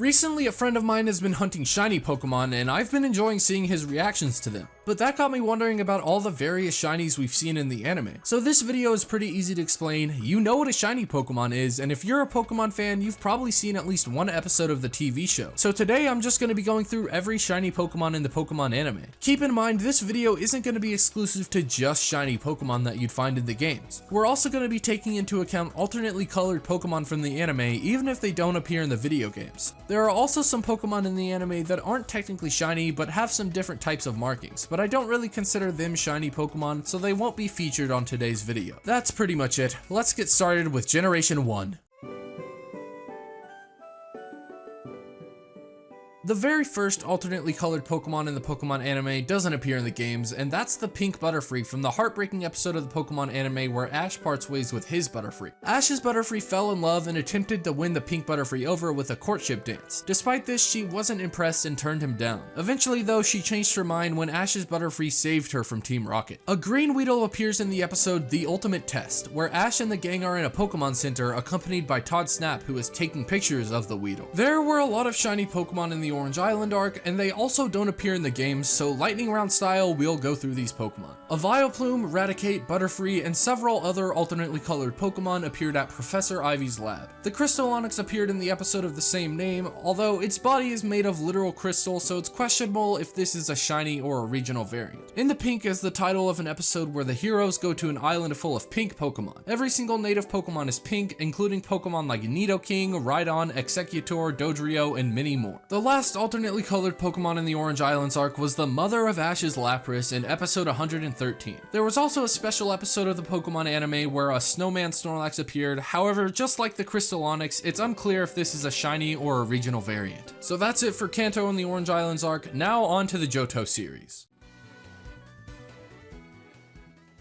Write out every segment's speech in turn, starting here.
Recently, a friend of mine has been hunting shiny Pokemon, and I've been enjoying seeing his reactions to them. But that got me wondering about all the various shinies we've seen in the anime. So this video is pretty easy to explain. You know what a shiny Pokemon is, and if you're a Pokemon fan, you've probably seen at least one episode of the TV show. So today I'm just going to be going through every shiny Pokemon in the Pokemon anime. Keep in mind, this video isn't going to be exclusive to just shiny Pokemon that you'd find in the games. We're also going to be taking into account alternately colored Pokemon from the anime, even if they don't appear in the video games. There are also some Pokemon in the anime that aren't technically shiny, but have some different types of markings, but I don't really consider them shiny Pokemon, so they won't be featured on today's video. That's pretty much it. Let's get started with Generation 1. The very first alternately colored Pokemon in the Pokemon anime doesn't appear in the games, and that's the pink Butterfree from the heartbreaking episode of the Pokemon anime where Ash parts ways with his Butterfree. Ash's Butterfree fell in love and attempted to win the pink Butterfree over with a courtship dance. Despite this, she wasn't impressed and turned him down. Eventually though, she changed her mind when Ash's Butterfree saved her from Team Rocket. A green Weedle appears in the episode The Ultimate Test, where Ash and the gang are in a Pokemon Center accompanied by Todd Snap, who is taking pictures of the Weedle. There were a lot of shiny Pokemon in the Orange Island arc, and they also don't appear in the games, so lightning round style, we'll go through these Pokemon. A Vileplume, Raticate, Butterfree, and several other alternately colored Pokemon appeared at Professor Ivy's lab. The Crystal Onix appeared in the episode of the same name, although its body is made of literal crystal, so it's questionable if this is a shiny or a regional variant. In the Pink is the title of an episode where the heroes go to an island full of pink Pokemon. Every single native Pokemon is pink, including Pokemon like Nidoking, Rhydon, Executor, Dodrio, and many more. The last alternately colored Pokemon in the Orange Islands arc was the mother of Ash's Lapras in episode 113. There was also a special episode of the Pokemon anime where a snowman Snorlax appeared. However, just like the Crystal Onix, it's unclear if this is a shiny or a regional variant. So that's it for Kanto in the Orange Islands arc. Now on to the Johto series.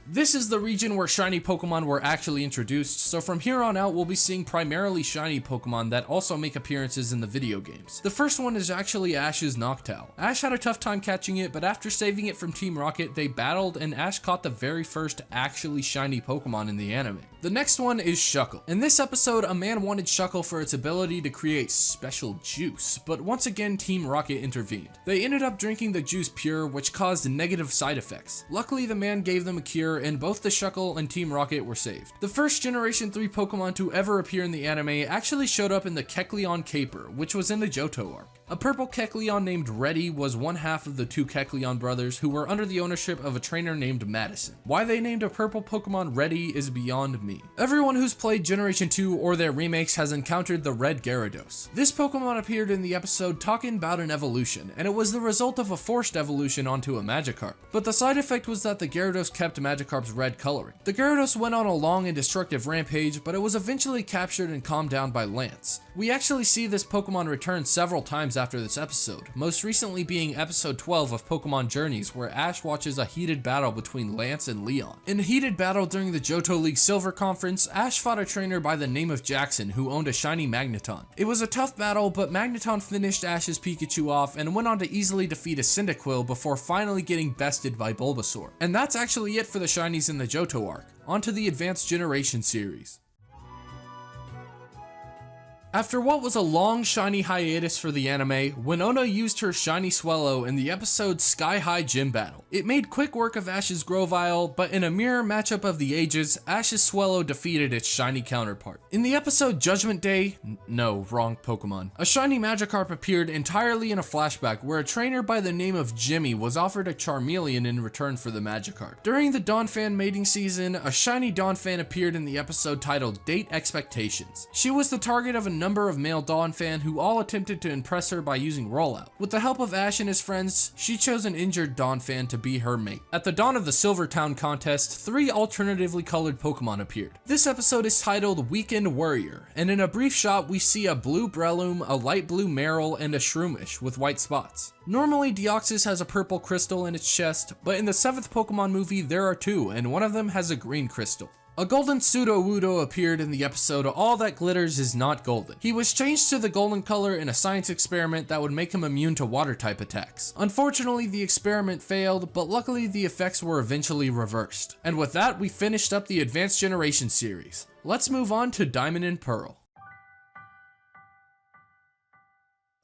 This is the region where shiny Pokemon were actually introduced, so from here on out we'll be seeing primarily shiny Pokemon that also make appearances in the video games. The first one is actually Ash's Noctowl. Ash had a tough time catching it, but after saving it from Team Rocket, they battled and Ash caught the very first actually shiny Pokemon in the anime. The next one is Shuckle. In this episode, a man wanted Shuckle for its ability to create special juice, but once again Team Rocket intervened. They ended up drinking the juice pure, which caused negative side effects. Luckily, the man gave them a cure, and both the Shuckle and Team Rocket were saved. The first Generation 3 Pokemon to ever appear in the anime actually showed up in the Kecleon Caper, which was in the Johto arc. A purple Kecleon named Reddy was one half of the two Kecleon brothers who were under the ownership of a trainer named Madison. Why they named a purple Pokemon Reddy is beyond me. Everyone who's played Generation 2 or their remakes has encountered the Red Gyarados. This Pokemon appeared in the episode talking about an evolution, and it was the result of a forced evolution onto a Magikarp. But the side effect was that the Gyarados kept Magikarp's red coloring. The Gyarados went on a long and destructive rampage, but it was eventually captured and calmed down by Lance. We actually see this Pokemon return several times after this episode, most recently being episode 12 of Pokemon Journeys, where Ash watches a heated battle between Lance and Leon. In a heated battle during the Johto League Silver Conference, Ash fought a trainer by the name of Jackson who owned a shiny Magneton. It was a tough battle, but Magneton finished Ash's Pikachu off and went on to easily defeat a Cyndaquil before finally getting bested by Bulbasaur. And that's actually it for the shinies in the Johto arc. On to the Advanced Generation series. After what was a long shiny hiatus for the anime, Winona used her shiny Swellow in the episode Sky High Gym Battle. It made quick work of Ash's Grovyle, but in a mirror matchup of the ages, Ash's Swellow defeated its shiny counterpart. In the episode Judgment Day, no, wrong Pokemon, a shiny Magikarp appeared entirely in a flashback where a trainer by the name of Jimmy was offered a Charmeleon in return for the Magikarp. During the Donphan mating season, a shiny Donphan appeared in the episode titled Date Expectations. She was the target of a number of male Donphan who all attempted to impress her by using Rollout. With the help of Ash and his friends, she chose an injured Donphan to be her mate. At the dawn of the Silvertown contest, 3 alternatively colored Pokemon appeared. This episode is titled Weekend Warrior, and in a brief shot we see a blue Breloom, a light blue Marill, and a Shroomish with white spots. Normally Deoxys has a purple crystal in its chest, but in the 7th Pokemon movie there are 2, and one of them has a green crystal. A golden Sudowoodo appeared in the episode All That Glitters Is Not Golden. He was changed to the golden color in a science experiment that would make him immune to water type attacks. Unfortunately, the experiment failed, but luckily the effects were eventually reversed. And with that, we finished up the Advanced Generation series. Let's move on to Diamond and Pearl.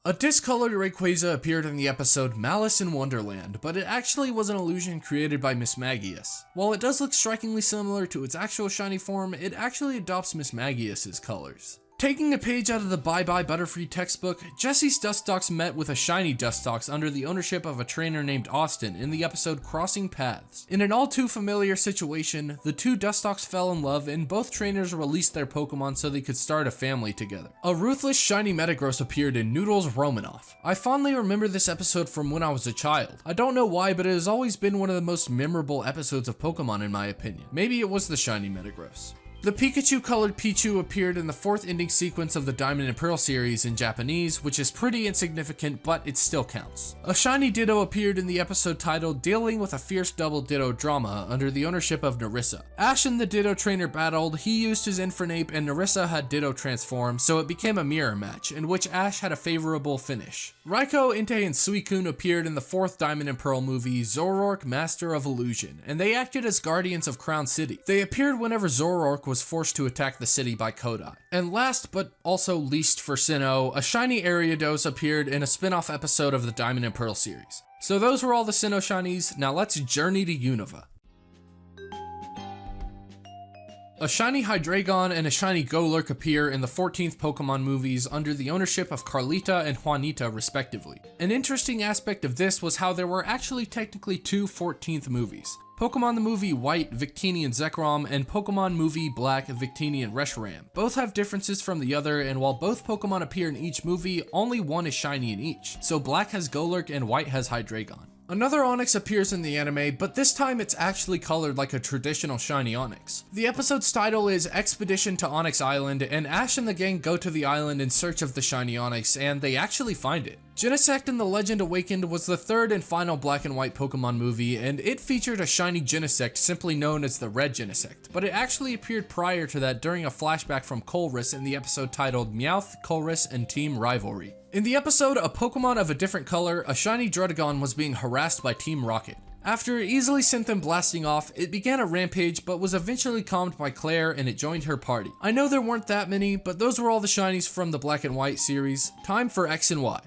A discolored Rayquaza appeared in the episode Malice in Wonderland, but it actually was an illusion created by Miss Magius. While it does look strikingly similar to its actual shiny form, it actually adopts Miss Magius's colors. Taking a page out of the Bye Bye Butterfree textbook, Jesse's Dustox met with a shiny Dustox under the ownership of a trainer named Austin in the episode Crossing Paths. In an all too familiar situation, the two Dustox fell in love and both trainers released their Pokemon so they could start a family together. A ruthless shiny Metagross appeared in Noodles Romanoff. I fondly remember this episode from when I was a child. I don't know why, but it has always been one of the most memorable episodes of Pokemon in my opinion. Maybe it was the shiny Metagross. The Pikachu-colored Pichu appeared in the 4th ending sequence of the Diamond and Pearl series in Japanese, which is pretty insignificant, but it still counts. A shiny Ditto appeared in the episode titled Dealing with a Fierce Double Ditto Drama under the ownership of Nerissa. Ash and the Ditto trainer battled, he used his Infernape and Nerissa had Ditto transform, so it became a mirror match, in which Ash had a favorable finish. Raikou, Entei, and Suicune appeared in the 4th Diamond and Pearl movie Zoroark Master of Illusion, and they acted as guardians of Crown City. They appeared whenever Zoroark was forced to attack the city by Kodai. And last but also least for Sinnoh, a shiny Ariados appeared in a spin-off episode of the Diamond and Pearl series. So those were all the Sinnoh shinies, now let's journey to Unova. A shiny Hydreigon and a shiny Golurk appear in the 14th Pokemon movies under the ownership of Carlita and Juanita respectively. An interesting aspect of this was how there were actually technically two 14th movies. Pokemon the movie White, Victini, Zekrom, and Pokemon movie Black, Victini, and Reshiram. Both have differences from the other, and while both Pokemon appear in each movie, only one is shiny in each, so Black has Golurk and White has Hydreigon. Another Onix appears in the anime, but this time it's actually colored like a traditional shiny Onix. The episode's title is Expedition to Onix Island, and Ash and the gang go to the island in search of the shiny Onix, and they actually find it. Genesect and the Legend Awakened was the third and final black and white Pokemon movie, and it featured a shiny Genesect simply known as the Red Genesect, but it actually appeared prior to that during a flashback from Colress in the episode titled Meowth, Colress, and Team Rivalry. In the episode, a Pokemon of a different color, a shiny Druddigon was being harassed by Team Rocket. After it easily sent them blasting off, it began a rampage but was eventually calmed by Claire and it joined her party. I know there weren't that many, but those were all the shinies from the Black and White series. Time for X and Y.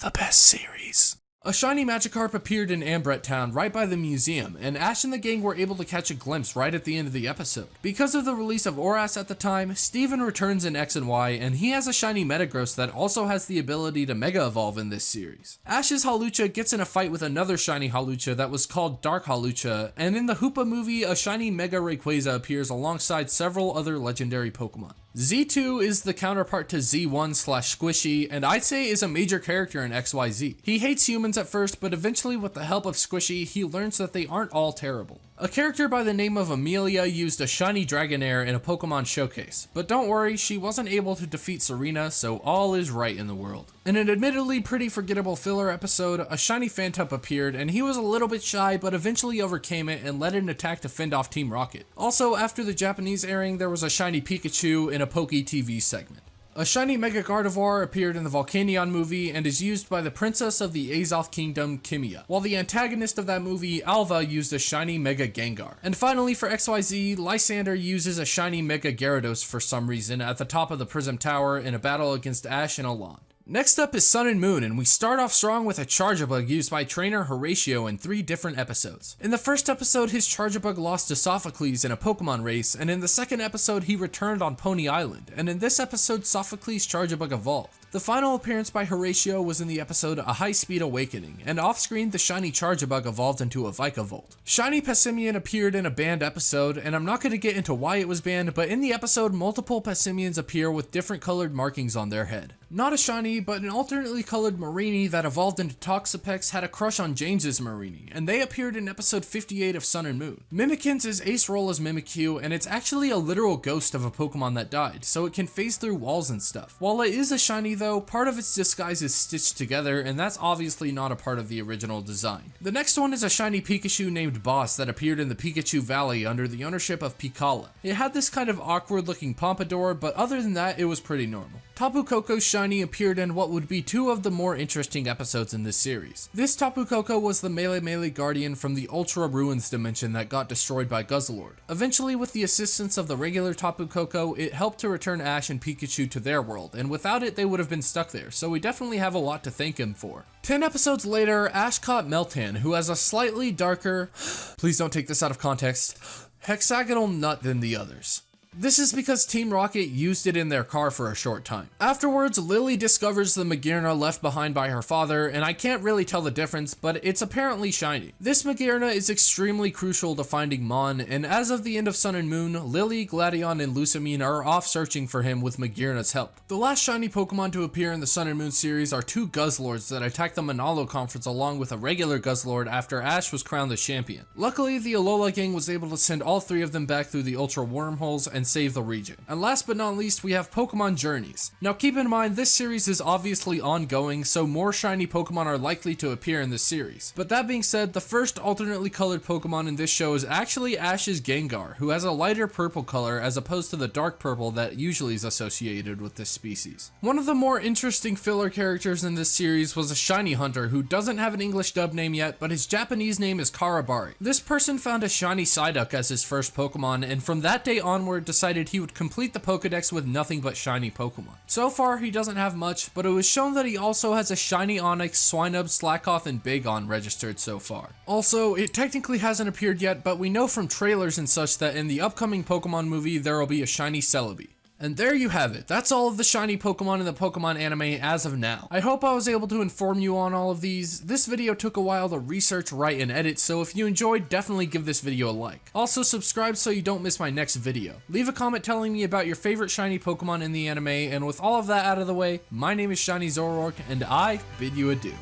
The best series. A shiny Magikarp appeared in Ambret Town right by the museum, and Ash and the gang were able to catch a glimpse right at the end of the episode. Because of the release of Oras at the time, Steven returns in X and Y, and he has a shiny Metagross that also has the ability to Mega Evolve in this series. Ash's Hawlucha gets in a fight with another shiny Hawlucha that was called Dark Hawlucha, and in the Hoopa movie, a shiny Mega Rayquaza appears alongside several other legendary Pokemon. Z2 is the counterpart to Z1/Squishy, and I'd say is a major character in XYZ. He hates humans at first, but eventually with the help of Squishy, he learns that they aren't all terrible. A character by the name of Amelia used a shiny Dragonair in a Pokemon showcase, but don't worry, she wasn't able to defeat Serena, so all is right in the world. In an admittedly pretty forgettable filler episode, a shiny Phantump appeared, and he was a little bit shy, but eventually overcame it and led an attack to fend off Team Rocket. Also, after the Japanese airing, there was a shiny Pikachu in a Poke TV segment. A shiny Mega Gardevoir appeared in the Volcanion movie and is used by the Princess of the Azoth Kingdom, Kimia, while the antagonist of that movie, Alva, used a shiny Mega Gengar. And finally for XYZ, Lysander uses a shiny Mega Gyarados for some reason at the top of the Prism Tower in a battle against Ash and Alon. Next up is Sun and Moon, and we start off strong with a Charjabug used by trainer Horatio in 3 different episodes. In the first episode, his Charjabug lost to Sophocles in a Pokemon race, and in the second episode, he returned on Pony Island, and in this episode, Sophocles' Charjabug evolved. The final appearance by Horatio was in the episode A High-Speed Awakening, and off-screen the shiny Charjabug evolved into a Vikavolt. Shiny Passimian appeared in a banned episode, and I'm not going to get into why it was banned, but in the episode, multiple Passimians appear with different colored markings on their head. Not a shiny, but an alternately colored Marini that evolved into Toxapex had a crush on James's Marini, and they appeared in episode 58 of Sun and Moon. Mimikins is Acerolla's Mimikyu, and it's actually a literal ghost of a Pokemon that died, so it can phase through walls and stuff. While it is a shiny though, part of its disguise is stitched together, and that's obviously not a part of the original design. The next one is a shiny Pikachu named Boss that appeared in the Pikachu Valley under the ownership of Picala. It had this kind of awkward looking pompadour, but other than that, it was pretty normal. Tapu Koko's shiny shiny appeared in what would be two of the more interesting episodes in this series. This Tapu Koko was the Melee Guardian from the Ultra Ruins dimension that got destroyed by Guzzlord. Eventually, with the assistance of the regular Tapu Koko, it helped to return Ash and Pikachu to their world, and without it they would have been stuck there, so we definitely have a lot to thank him for. 10 episodes later, Ash caught Meltan, who has a slightly darker, please don't take this out of context, hexagonal nut than the others. This is because Team Rocket used it in their car for a short time. Afterwards, Lily discovers the Magearna left behind by her father, and I can't really tell the difference, but it's apparently shiny. This Magearna is extremely crucial to finding Mon, and as of the end of Sun and Moon, Lily, Gladion, and Lusamine are off searching for him with Magearna's help. The last shiny Pokemon to appear in the Sun and Moon series are two Guzzlords that attacked the Manalo Conference along with a regular Guzzlord after Ash was crowned the champion. Luckily, the Alola gang was able to send all three of them back through the Ultra Wormholes and save the region. And last but not least, we have Pokemon Journeys. Now keep in mind, this series is obviously ongoing, so more shiny Pokemon are likely to appear in this series. But that being said, the first alternately colored Pokemon in this show is actually Ash's Gengar, who has a lighter purple color as opposed to the dark purple that usually is associated with this species. One of the more interesting filler characters in this series was a shiny hunter who doesn't have an English dub name yet, but his Japanese name is Karabari. This person found a shiny Psyduck as his first Pokemon, and from that day onward decided he would complete the Pokedex with nothing but shiny Pokemon. So far, he doesn't have much, but it was shown that he also has a shiny Onix, Swinub, Slackoth, and Bagon registered so far. Also, it technically hasn't appeared yet, but we know from trailers and such that in the upcoming Pokemon movie, there will be a shiny Celebi. And there you have it. That's all of the shiny Pokemon in the Pokemon anime as of now. I hope I was able to inform you on all of these. This video took a while to research, write, and edit, so if you enjoyed, definitely give this video a like. Also, subscribe so you don't miss my next video. Leave a comment telling me about your favorite shiny Pokemon in the anime, and with all of that out of the way, my name is Shiny Zoroark, and I bid you adieu.